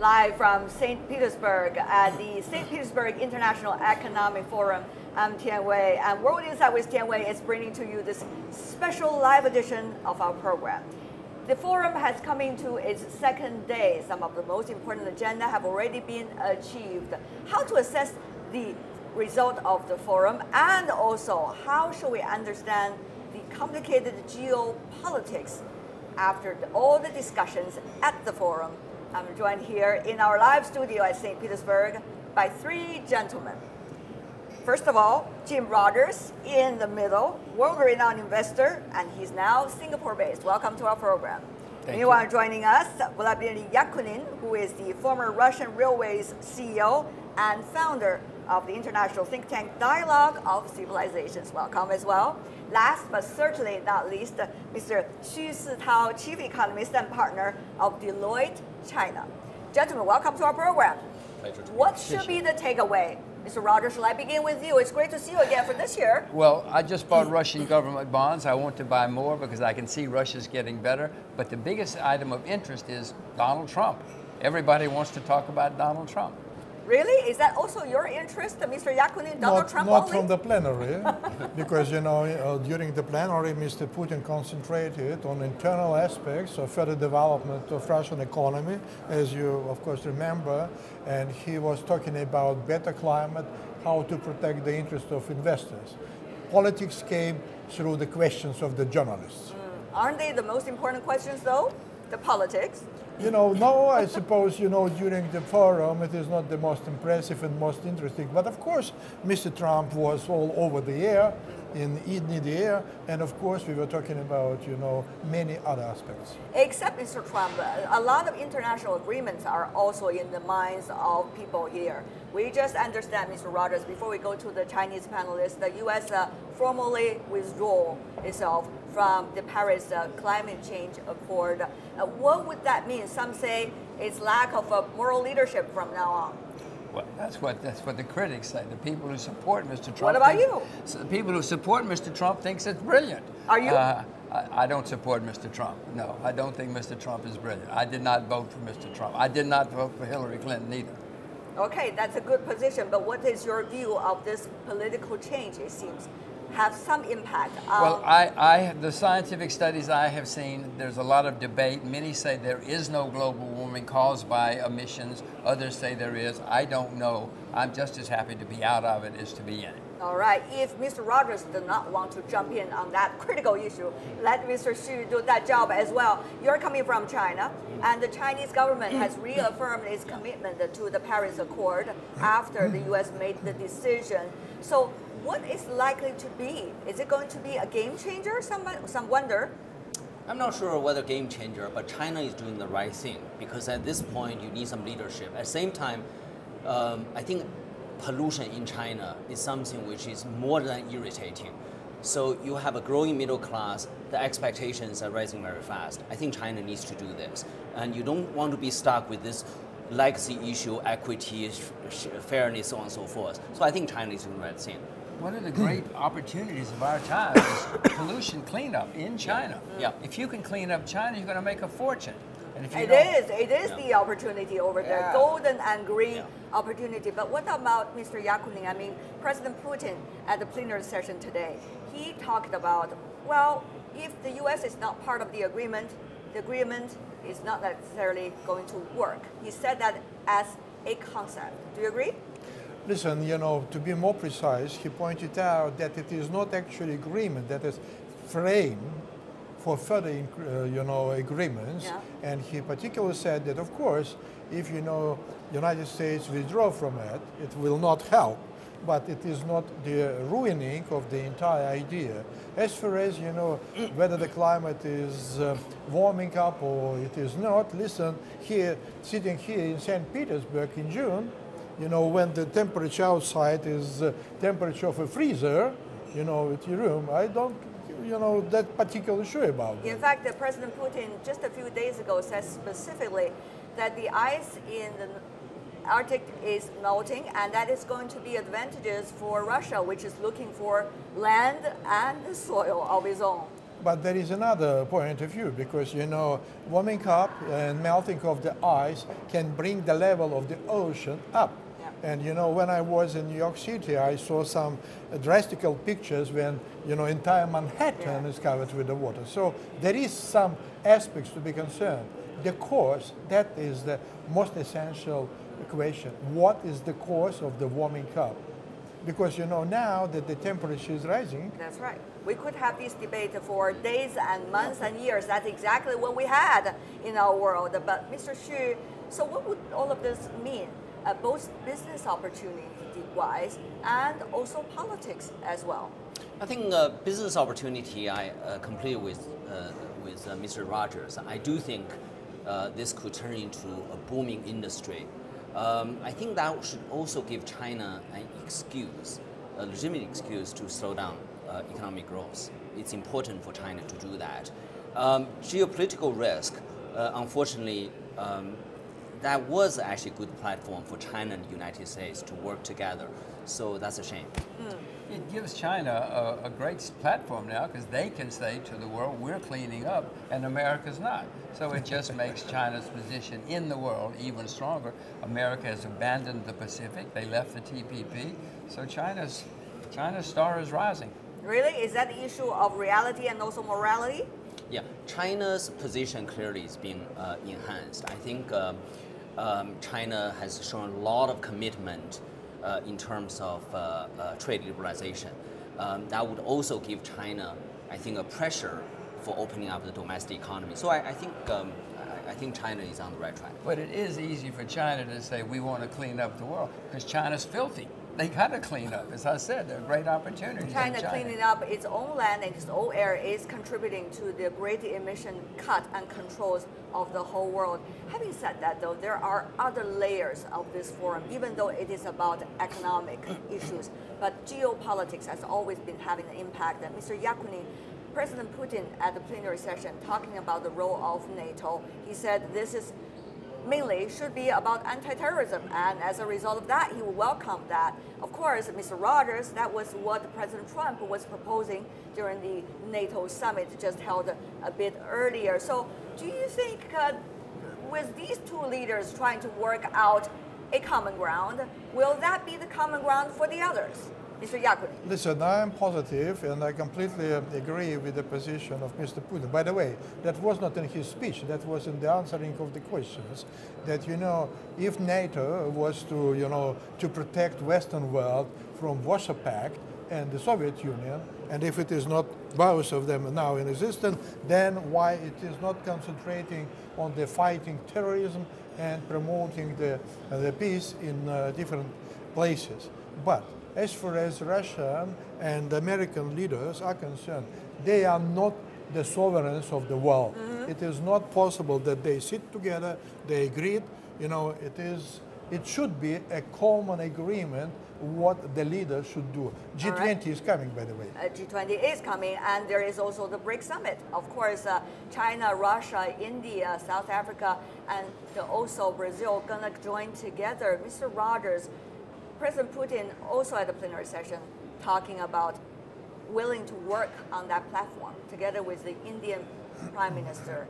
live from St. Petersburg at the St. Petersburg International Economic Forum. I'm Tian Wei, and World Insight with Tian Wei is bringing to you this special live edition of our program. The forum has come into its second day. Some of the most important agenda have already been achieved. How to assess the result of the forum, and also how should we understand the complicated geopolitics after all the discussions at the forum. I'm joined here in our live studio at St. Petersburg by three gentlemen. First of all, Jim Rogers in the middle, world-renowned investor, and he's now Singapore-based. Welcome to our program. Meanwhile, joining us, Vladamir Yakunin, who is the former Russian Railways CEO and founder of the international think tank Dialogue of Civilisations. Welcome as well. Last but certainly not least, Mr. Sitao, Chief Economist and partner of Deloitte China. Gentlemen, welcome to our program. What should be the takeaway? Mr. Rogers, shall I begin with you? It's great to see you again for this year. Well, I just bought Russian government bonds. I want to buy more because I can see Russia's getting better. But the biggest item of interest is Donald Trump. Everybody wants to talk about Donald Trump. Really? Is that also your interest, Mr. Yakunin, Donald Trump Not only? from the plenary, because during the plenary, Mr. Putin concentrated on internal aspects of further development of Russian economy, as you of course remember, and he was talking about better climate, how to protect the interest of investors. Politics came through the questions of the journalists. Aren't they the most important questions though? The politics? No, I suppose, during the forum, it is not the most impressive and most interesting. But of course, Mr. Trump was all over the air, in the air, and of course, we were talking about, many other aspects. Except Mr. Trump, a lot of international agreements are also in the minds of people here. We just understand, Mr. Rogers, before we go to the Chinese panelists, the U.S. Formally withdraw itself from the Paris Climate Change Accord. What would that mean? Some say it's lack of moral leadership from now on. Well, that's what the critics say. The people who support Mr. Trump. What about you? So the people who support Mr. Trump thinks it's brilliant. Are you? I don't support Mr. Trump. No, I don't think Mr. Trump is brilliant. I did not vote for Mr. Trump. I did not vote for Hillary Clinton either. Okay, that's a good position. But what is your view of this political change? It seems have some impact. Well, the scientific studies I have seen, there's a lot of debate. Many say there is no global warming caused by emissions. Others say there is. I don't know. I'm just as happy to be out of it as to be in it. All right. If Mr. Rogers does not want to jump in on that critical issue, let Mr. Xu do that job as well. You're coming from China, and the Chinese government has reaffirmed its commitment to the Paris Accord after the U.S. made the decision. So what is likely to be? Is it going to be a game changer? Some wonder. I'm not sure whether game changer, but China is doing the right thing because at this point you need some leadership. At the same time, I think pollution in China is something which is more than irritating. So you have a growing middle class, the expectations are rising very fast. I think China needs to do this. And you don't want to be stuck with this legacy issue, equity, fairness, so on and so forth. So I think China is doing the right thing. One of the great opportunities of our time is pollution cleanup in China. Yeah. If you can clean up China, you're going to make a fortune. And if you It is the opportunity over there, golden and green opportunity. But what about Mr. Yakunin? I mean, President Putin at the plenary session today, he talked about, well, if the U.S. is not part of the agreement is not necessarily going to work. He said that as a concept. Do you agree? Listen, to be more precise, he pointed out that it is not actually agreement, that is frame for further, agreements. Yeah. And he particularly said that, of course, if, United States withdraw from it, it will not help. But it is not the ruining of the entire idea. As far as, whether the climate is warming up or it is not, listen, sitting here in St. Petersburg in June, when the temperature outside is temperature of a freezer, with your room, I don't, that particularly sure about it. In fact, President Putin just a few days ago said specifically that the ice in the Arctic is melting, and that is going to be advantageous for Russia, which is looking for land and soil of its own. But there is another point of view, because, you know, warming up and melting of the ice can bring the level of the ocean up. And, you know, when I was in New York City, I saw some drastical pictures when, you know, entire Manhattan is covered with the water. So there is some aspects to be concerned. The cause, that is the most essential question. What is the cause of the warming up? Because, you know, now that the temperature is rising. That's right. We could have this debate for days and months and years. That's exactly what we had in our world. But Mr. Xu, so what would all of this mean? Both business opportunity-wise and also politics as well. I think business opportunity, I completely with Mr. Rogers. I do think this could turn into a booming industry. I think that should also give China an excuse, a legitimate excuse to slow down economic growth. It's important for China to do that. Geopolitical risk, unfortunately, that was actually a good platform for China and the United States to work together. So that's a shame. It gives China a great platform now, because they can say to the world, we're cleaning up and America's not. So it just makes China's position in the world even stronger. America has abandoned the Pacific. They left the TPP. So China's star is rising. Really? Is that the issue of reality and also morality? Yeah, China's position clearly is being enhanced. I think China has shown a lot of commitment in terms of trade liberalization. That would also give China, I think, a pressure for opening up the domestic economy. So I think China is on the right track. But it is easy for China to say we want to clean up the world, because China's filthy. They got to clean up. As I said, there are great opportunities. China cleaning up its own land and its own air is contributing to the great emission cut and controls of the whole world. Having said that, though, there are other layers of this forum, even though it is about economic issues. But geopolitics has always been having an impact. And Mr. Yakunin, President Putin at the plenary session talking about the role of NATO, he said this is mainly should be about anti-terrorism, and as a result of that, he will welcome that. Of course, Mr. Rogers, that was what President Trump was proposing during the NATO summit just held a bit earlier. So do you think with these two leaders trying to work out a common ground, will that be the common ground for the others? Mr. Yakunin. Listen, I am positive, and I completely agree with the position of Mr. Putin. By the way, that was not in his speech, that was in the answering of the questions, that, you know, if NATO was to, you know, to protect Western world from Warsaw Pact and the Soviet Union, and if it is not both of them now in existence, then why it is not concentrating on the fighting terrorism and promoting the peace in different places. But as far as Russian and American leaders are concerned, they are not the sovereigns of the world. It is not possible that they sit together, they agreed. You know, it should be a common agreement what the leaders should do. G20 is coming, by the way. G20 is coming, and there is also the BRICS summit. Of course, China, Russia, India, South Africa, and also Brazil gonna join together. Mr. Rogers, President Putin also at the plenary session talking about willing to work on that platform together with the Indian Prime Minister.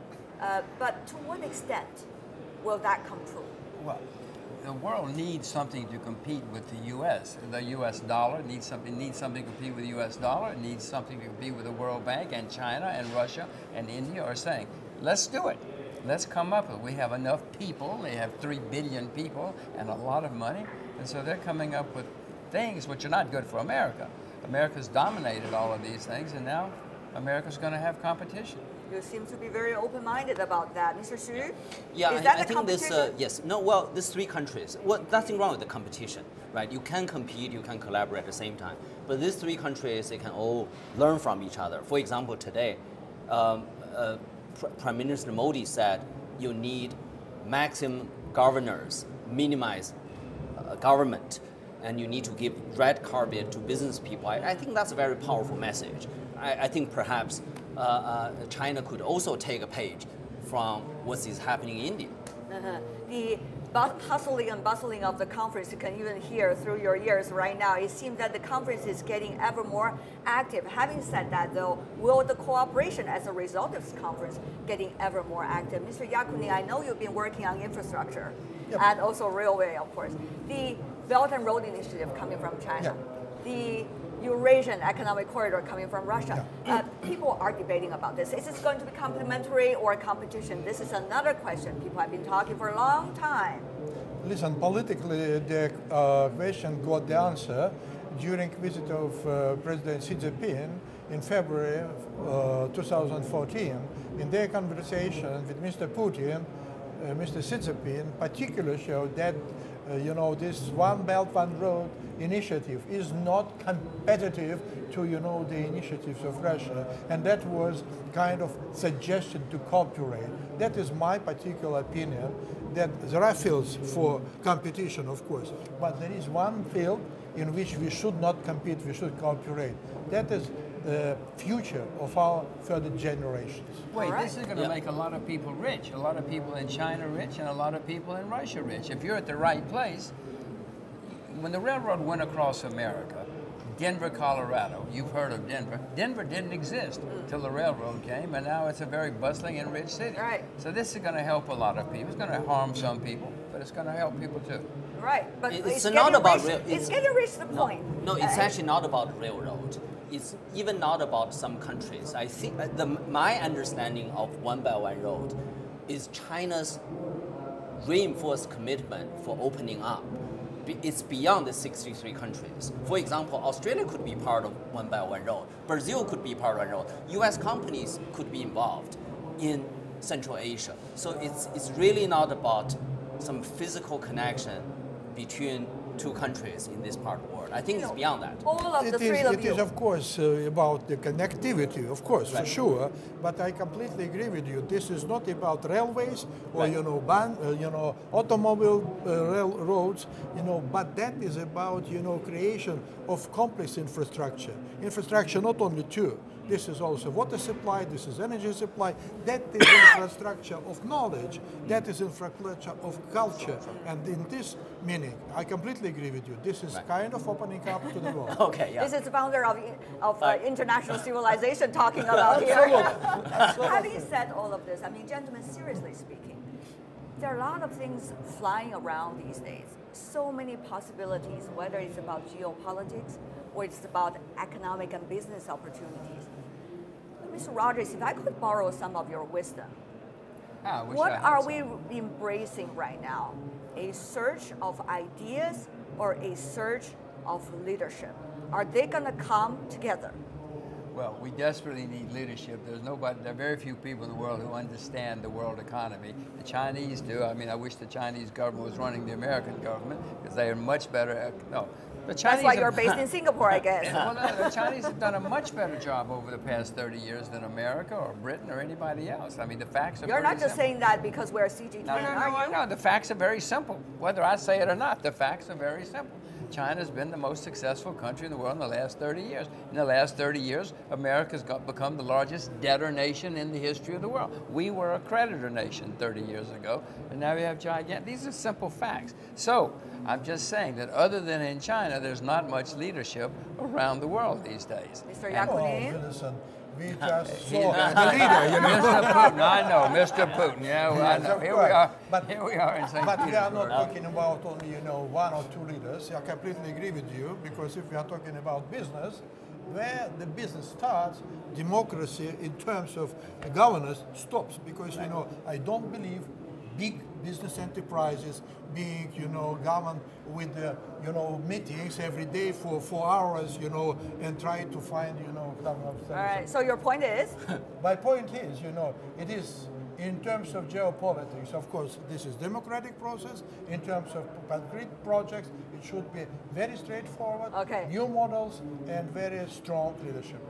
But to what extent will that come true? Well, the world needs something to compete with the U.S. The U.S. dollar needs something to compete with the U.S. dollar. It needs something to compete with the World Bank, and China and Russia and India are saying, let's do it. Let's come up with it. We have enough people. They have 3 billion people and a lot of money. And so they're coming up with things which are not good for America. America's dominated all of these things, and now America's going to have competition. You seem to be very open-minded about that. Mr. Xu? Yeah, is that I think this, yes. No, well, these 3 countries, well, nothing wrong with the competition, right? You can compete, you can collaborate at the same time. But these 3 countries, they can all learn from each other. For example, today, Prime Minister Modi said you need maximum governors, minimize government, and you need to give red carpet to business people. I think that's a very powerful message. I think perhaps China could also take a page from what is happening in India. The hustling and bustling of the conference, you can even hear through your ears right now. It seems that the conference is getting ever more active. Having said that, though, will the cooperation as a result of this conference getting ever more active? Mr. Yakunin, I know you've been working on infrastructure and also railway, of course. The Belt and Road Initiative coming from China, the Eurasian Economic Corridor coming from Russia. People are debating about this. Is this going to be complementary or competition? This is another question people have been talking for a long time. Listen, politically, the question got the answer during visit of President Xi Jinping in February 2014. In their conversation with Mr. Putin, Mr. Xi Jinping particularly showed that this One Belt, One Road initiative is not competitive to, the initiatives of Russia. And that was kind of suggestion to cooperate. That is my particular opinion, that there are fields for competition, of course, but there is one field in which we should not compete, we should cooperate. That is the future of our further generations. Wait, this is going to make a lot of people rich. A lot of people in China rich and a lot of people in Russia rich. If you're at the right place, when the railroad went across America, Denver, Colorado, you've heard of Denver. Denver didn't exist till the railroad came, and now it's a very bustling and rich city. Right. So this is going to help a lot of people. It's going to harm some people, but it's going to help people too. Right, but it's not about it's getting reached the point. No, it's actually not about railroad. It's even not about some countries. I think my understanding of One Belt, One Road is China's reinforced commitment for opening up. It's beyond the 63 countries. For example, Australia could be part of One Belt, One Road. Brazil could be part of One Road. US companies could be involved in Central Asia. So it's really not about some physical connection between two countries in this part of the world. I think it's beyond that. All of the three of you. It is, of course, about the connectivity, of course, for sure. But I completely agree with you. This is not about railways or automobile railroads. But that is about creation of complex infrastructure. Infrastructure not only two. This is also water supply, this is energy supply, that is infrastructure of knowledge, that is infrastructure of culture. And in this meaning, I completely agree with you. This is kind of opening up to the world. Okay, yeah. This is the founder of international civilization talking about here. Absolutely. Having said all of this, I mean, gentlemen, seriously speaking, there are a lot of things flying around these days. So many possibilities, whether it's about geopolitics or it's about economic and business opportunities. Mr. Rogers, if I could borrow some of your wisdom, what are we embracing right now? A search of ideas or a search of leadership? Are they going to come together? Well, we desperately need leadership. There are very few people in the world who understand the world economy. The Chinese do. I mean, I wish the Chinese government was running the American government because they are much better. The Chinese That's why you're based in Singapore, I guess. Well, no, the Chinese have done a much better job over the past 30 years than America or Britain or anybody else. I mean, the facts are You're not just simple. saying that because we're CGTN, No, the facts are very simple. Whether I say it or not, the facts are very simple. China's been the most successful country in the world in the last 30 years. In the last 30 years, America's become the largest debtor nation in the history of the world. We were a creditor nation 30 years ago, and now we have gigantic. These are simple facts. So I'm just saying that other than in China, there's not much leadership around the world these days. Mr. Yakunin? We just saw the leader, Mr. Putin, I know, Mr. Putin, I know. Here we are in St. But Petersburg. we are not talking about only, one or two leaders. I completely agree with you, because if we are talking about business, where the business starts, democracy in terms of governance stops. Because, I don't believe big business enterprises being, governed with, meetings every day for 4 hours, and trying to find, All right, so your point is? My point is, it is in terms of geopolitics, of course, this is democratic process. In terms of concrete projects, it should be very straightforward, new models, and very strong leadership.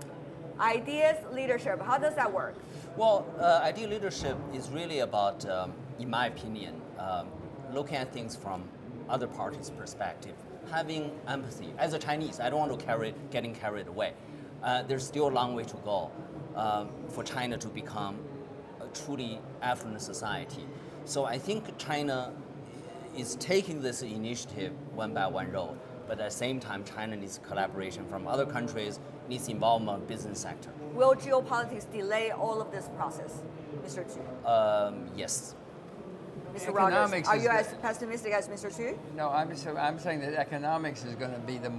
Ideas, leadership, how does that work? Well, ideal leadership is really about, in my opinion, looking at things from other parties' perspective, having empathy. As a Chinese, I don't want to getting carried away. There's still a long way to go for China to become a truly affluent society. So I think China is taking this initiative one by one role, but at the same time, China needs collaboration from other countries, needs involvement of business sector. Will geopolitics delay all of this process, Mr. Chu? Yes. Mr. Rogers, are you as pessimistic as Mr. Chu? No, I'm saying that economics is going to be the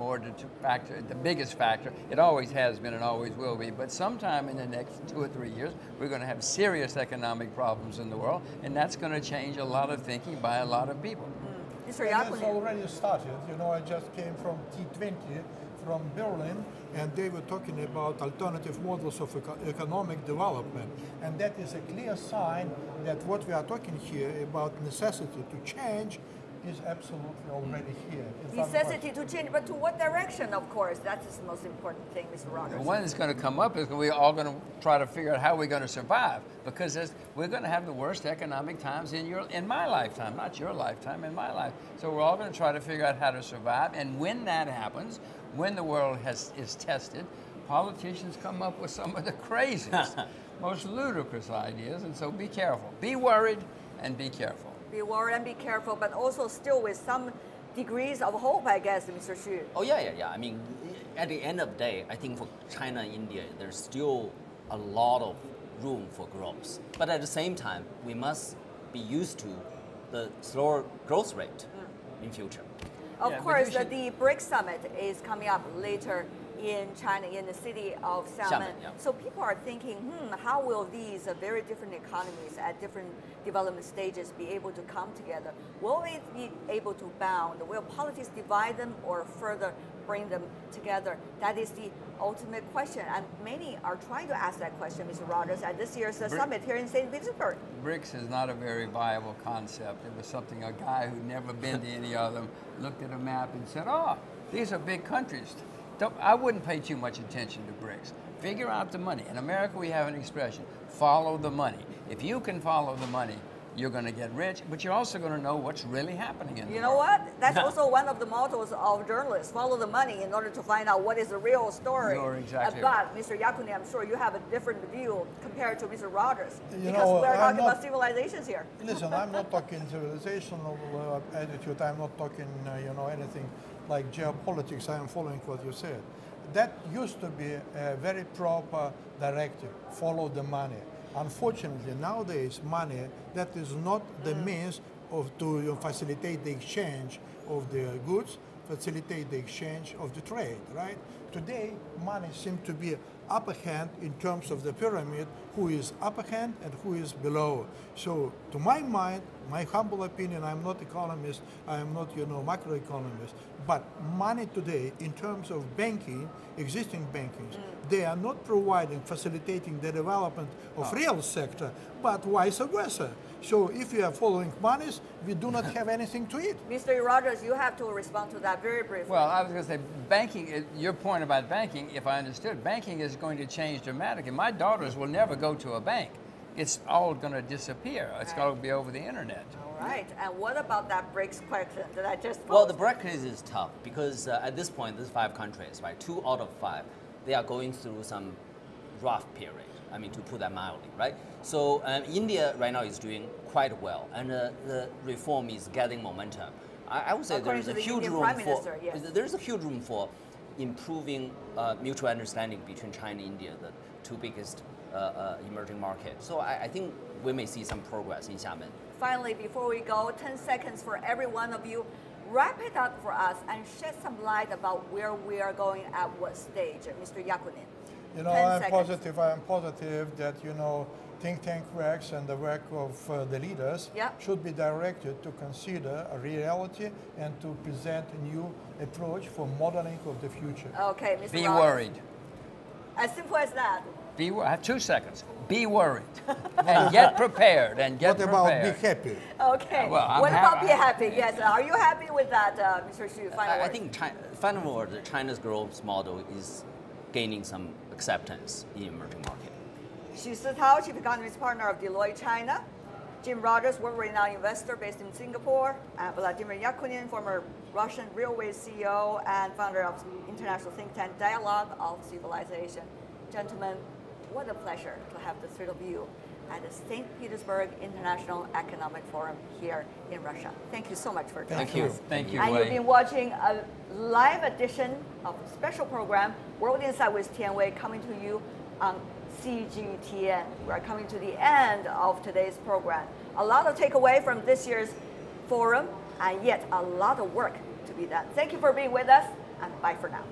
factor, the biggest factor. It always has been and always will be. But sometime in the next 2 or 3 years, we're going to have serious economic problems in the world, and that's going to change a lot of thinking by a lot of people. Mr. Yakunin. It's already started. You know, I just came from T20 from Berlin, and they were talking about alternative models of economic development. And that is a clear sign that what we are talking here about necessity to change is absolutely already here. Necessity to change, but to what direction, of course? That is the most important thing, Mr. Rogers. The one that's going to come up is we're all going to try to figure out how we're going to survive, because we're going to have the worst economic times in my lifetime, not your lifetime, in my life. So we're all going to try to figure out how to survive, and when that happens, when the world is tested, politicians come up with some of the craziest, most ludicrous ideas, and so be careful. Be worried and be careful. Be worried and be careful, but also still with some degrees of hope, I guess, Mr. Xu. Oh, yeah. I mean, at the end of the day, I think for China and India, there's still a lot of room for growth. But at the same time, we must be used to the slower growth rate in future. Of course, the BRICS summit is coming up later in China, in the city of Xiamen. Yeah. So people are thinking, how will these very different economies at different development stages be able to come together? Will they be able to bound? Will politics divide them or further bring them together? That is the ultimate question. And many are trying to ask that question, Mr. Rogers, at this year's summit here in St. Petersburg. BRICS is not a very viable concept. It was something a guy who'd never been to any of them looked at a map and said, these are big countries. I wouldn't pay too much attention to BRICS. Figure out the money. In America, we have an expression, follow the money. If you can follow the money, you're going to get rich, but you're also going to know what's really happening in the world. You know what? That's also one of the mottos of journalists, follow the money in order to find out what is the real story. You're exactly right. But, Mr. Yakunin, I'm sure you have a different view compared to Mr. Rogers, because we're talking about civilizations here. Listen, I'm not talking civilizational attitude. I'm not talking, anything like geopolitics. I am following what you said. That used to be a very proper directive, follow the money. Unfortunately, nowadays, money, that is not the means to facilitate the exchange of the goods, facilitate the exchange of the trade, right? Today, money seems to be upper hand in terms of the pyramid, who is upper hand and who is below. So, to my mind, my humble opinion, I'm not economist, I am not, macroeconomist, but money today, in terms of banking, existing banking, they are not providing, facilitating the development of real sector, but vice versa. So if you are following monies, we do not have anything to eat. Mr. Rogers, you have to respond to that very briefly. Well, I was going to say, banking, your point about banking, if I understood, banking is going to change dramatically. My daughters will never go to a bank. It's all going to disappear. It's going to be over the internet. All right. And what about that BRICS question that I just posed? Well, the BRICS is tough because at this point, there's 5 countries, right? 2 out of 5, they are going through some rough period. I mean, to put that mildly, right? So India right now is doing quite well, and the reform is getting momentum. I would say there's a huge room for there's a huge room for improving mutual understanding between China and India, the 2 biggest emerging markets. So I think we may see some progress in Xiamen. Finally, before we go, 10 seconds for every one of you. Wrap it up for us and shed some light about where we are going at what stage, Mr. Yakunin. I am positive that, think tank works and the work of the leaders should be directed to consider a reality and to present a new approach for modeling of the future. Okay, Mr. Be Rogers. worried. As simple as that. I have 2 seconds. Be worried and get prepared What about be happy? Okay. Well, what about be happy? Yes. Are you happy with that, Mr. Xu? I think final word, China's growth model is gaining some acceptance in emerging market. Xu Sitao, Chief Economist Partner of Deloitte China. Jim Rogers, world-renowned investor based in Singapore. And Vladimir Yakunin, former Russian railway CEO and founder of international think tank Dialogue of Civilization. Gentlemen, what a pleasure to have the 3 of you at the St. Petersburg International Economic Forum here in Russia. Thank you so much for joining us. Thank you. And you've been watching a live edition of a special program, World Insight with Tian Wei, coming to you on CGTN. We're coming to the end of today's program. A lot of takeaway from this year's forum, and yet a lot of work to be done. Thank you for being with us, and bye for now.